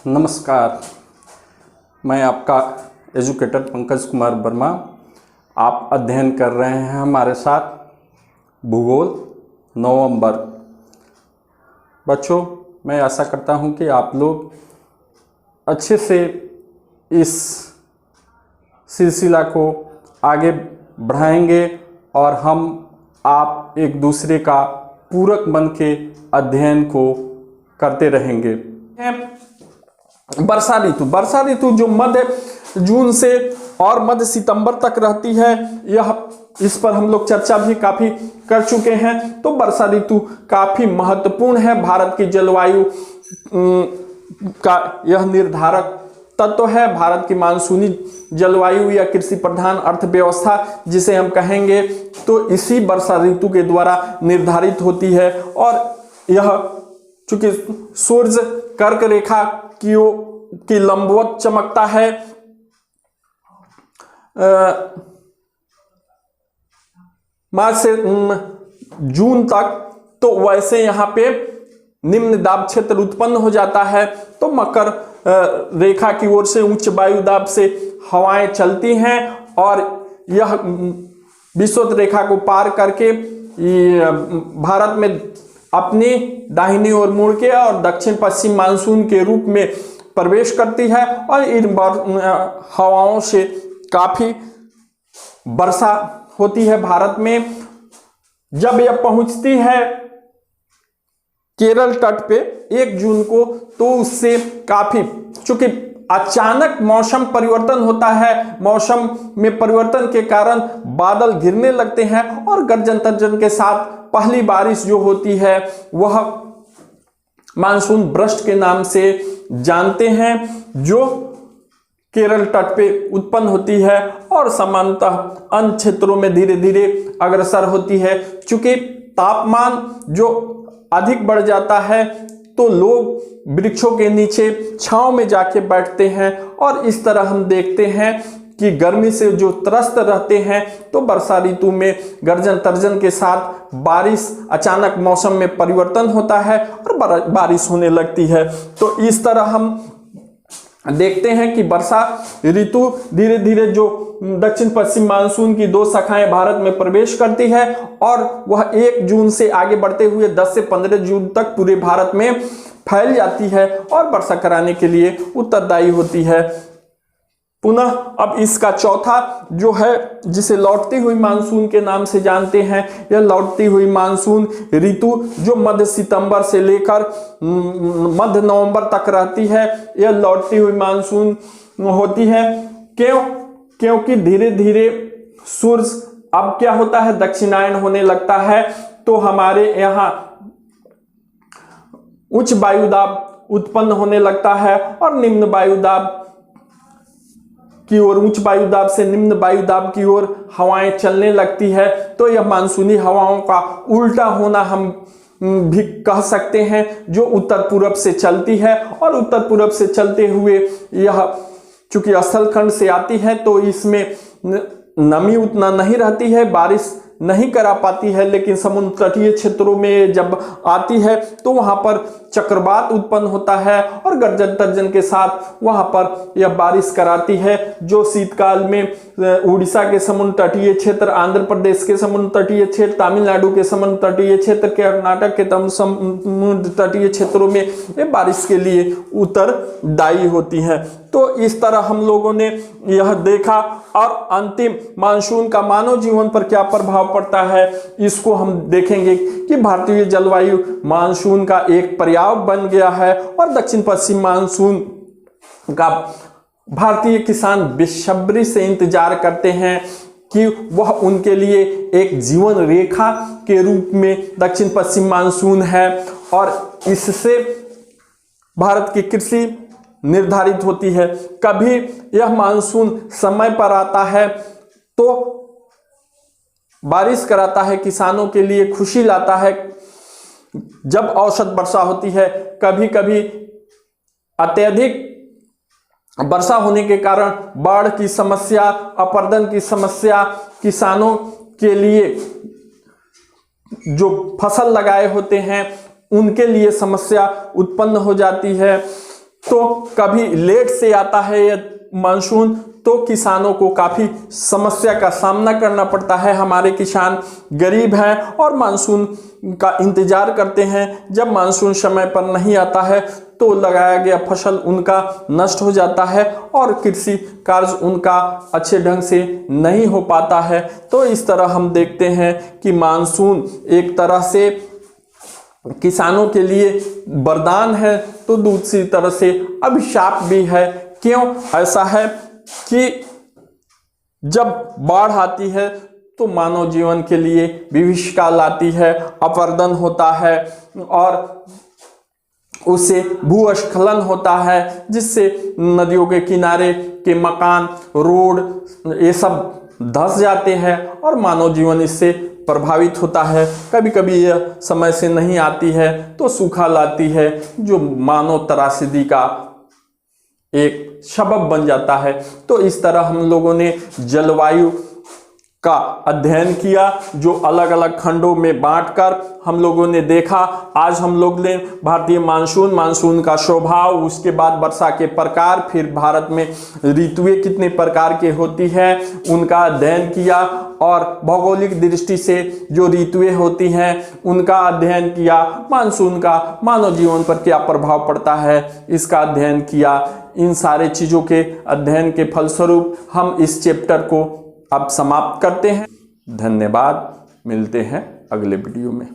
नमस्कार, मैं आपका एजुकेटर पंकज कुमार वर्मा। आप अध्ययन कर रहे हैं हमारे साथ भूगोल नवंबर। बच्चों, मैं आशा करता हूं कि आप लोग अच्छे से इस सिलसिला को आगे बढ़ाएंगे और आप एक दूसरे का पूरक बन के अध्ययन को करते रहेंगे। वर्षा ऋतु जो मध्य जून से और मध्य सितंबर तक रहती है, इस पर हम लोग चर्चा भी काफी कर चुके हैं। तो वर्षा ऋतु काफी महत्वपूर्ण है। भारत की जलवायु का यह निर्धारक तत्व है। भारत की मानसूनी जलवायु या कृषि प्रधान अर्थव्यवस्था जिसे हम कहेंगे, तो इसी वर्षा ऋतु के द्वारा निर्धारित होती है। और यह चूंकि सूर्य कर्क रेखा की लंबवत चमकता है, मार्च से जून तक, तो वैसे यहाँ पे निम्न दाब क्षेत्र उत्पन्न हो जाता है। तो मकर रेखा की ओर से उच्च वायु दाब से हवाएं चलती हैं और यह विषुवत रेखा को पार करके भारत में अपनी दाहिनी ओर मुड़ के और दक्षिण पश्चिम मानसून के रूप में प्रवेश करती है। और इन हवाओं से काफी वर्षा होती है भारत में। जब यह पहुंचती है केरल तट पे 1 जून को, तो उससे काफी, चूंकि अचानक मौसम परिवर्तन होता है, मौसम में परिवर्तन के कारण बादल घिरने लगते हैं और गर्जन तर्जन के साथ पहली बारिश जो होती है वह मानसून बर्स्ट के नाम से जानते हैं, जो केरल तट पे उत्पन्न होती है और सामान्यतः अन्य क्षेत्रों में धीरे धीरे अग्रसर होती है। चूंकि तापमान जो अधिक बढ़ जाता है तो लोग वृक्षों के नीचे छांव में जाके बैठते हैं और इस तरह हम देखते हैं कि गर्मी से जो त्रस्त रहते हैं, तो वर्षा ऋतु में गर्जन तर्जन के साथ बारिश, अचानक मौसम में परिवर्तन होता है और बारिश होने लगती है। तो इस तरह हम देखते हैं कि वर्षा ऋतु धीरे धीरे जो दक्षिण पश्चिम मानसून की 2 शाखाएं भारत में प्रवेश करती है और वह 1 जून से आगे बढ़ते हुए 10 से 15 जून तक पूरे भारत में फैल जाती है और वर्षा कराने के लिए उत्तरदायी होती है। पुनः अब इसका चौथा जो है, जिसे लौटती हुई मानसून के नाम से जानते हैं, यह लौटती हुई मानसून ऋतु जो मध्य सितंबर से लेकर मध्य नवंबर तक रहती है, यह लौटती हुई मानसून होती है। क्योंकि धीरे धीरे सूर्य अब क्या होता है, दक्षिणायन होने लगता है, तो हमारे यहाँ उच्च वायुदाब उत्पन्न होने लगता है और निम्न वायुदाब की ओर, उच्च वायुदाब से निम्न वायुदाब की ओर हवाएं चलने लगती है। तो यह मानसूनी हवाओं का उल्टा होना हम भी कह सकते हैं, जो उत्तर पूर्व से चलती है और उत्तर पूर्व से चलते हुए यह चूंकि स्थलखंड से आती है, तो इसमें नमी उतना नहीं रहती है, बारिश नहीं करा पाती है। लेकिन समुद्र तटीय क्षेत्रों में जब आती है तो वहां पर चक्रवात उत्पन्न होता है और गर्जन तर्जन के साथ वहां पर यह बारिश कराती है, जो शीतकाल में उड़ीसा के समुद्र तटीय क्षेत्र, आंध्र प्रदेश के समुद्र तटीय क्षेत्र, तमिलनाडु के समुद्र तटीय क्षेत्र, कर्नाटक के समुद्र तटीय क्षेत्रों में ये बारिश के लिए उत्तरदायी होती है। तो इस तरह हम लोगों ने यह देखा और अंतिम मानसून का मानव जीवन पर क्या प्रभाव पड़ता है, इसको हम देखेंगे कि भारतीय जलवायु मानसून का एक पर्याय बन गया है और दक्षिण पश्चिम मानसून का भारतीय किसान बेसब्री से इंतजार करते हैं कि वह उनके लिए एक जीवन रेखा के रूप में दक्षिण पश्चिम मानसून है और इससे भारत की कृषि निर्धारित होती है। कभी यह मानसून समय पर आता है तो बारिश कराता है, किसानों के लिए खुशी लाता है जब औसत वर्षा होती है। कभी कभी अत्यधिक वर्षा होने के कारण बाढ़ की समस्या, अपर्दन की समस्या, किसानों के लिए जो फसल लगाए होते हैं उनके लिए समस्या उत्पन्न हो जाती है। तो कभी लेट से आता है ये मानसून, तो किसानों को काफ़ी समस्या का सामना करना पड़ता है। हमारे किसान गरीब हैं और मानसून का इंतजार करते हैं। जब मानसून समय पर नहीं आता है तो लगाया गया फसल उनका नष्ट हो जाता है और कृषि कार्य उनका अच्छे ढंग से नहीं हो पाता है। तो इस तरह हम देखते हैं कि मानसून एक तरह से किसानों के लिए वरदान है तो दूसरी तरह से अभिशाप भी है। क्यों ऐसा है कि जब बाढ़ आती है तो मानव जीवन के लिए विभीषिका लाती है, अपरदन होता है और उससे भूस्खलन होता है, जिससे नदियों के किनारे के मकान, रोड ये सब धंस जाते हैं और मानव जीवन इससे प्रभावित होता है। कभी कभी यह समय से नहीं आती है तो सूखा लाती है, जो मानव त्रासदी का एक सबब बन जाता है। तो इस तरह हम लोगों ने जलवायु का अध्ययन किया, जो अलग अलग खंडों में बांटकर हम लोगों ने देखा। आज हम लोग ने भारतीय मानसून का स्वभाव, उसके बाद वर्षा के प्रकार, फिर भारत में ऋतुएं कितने प्रकार के होती है उनका अध्ययन किया और भौगोलिक दृष्टि से जो ऋतुएं होती हैं उनका अध्ययन किया। मानसून का मानव जीवन पर क्या प्रभाव पड़ता है इसका अध्ययन किया। इन सारे चीज़ों के अध्ययन के फलस्वरूप हम इस चैप्टर को अब समाप्त करते हैं। धन्यवाद, मिलते हैं अगले वीडियो में।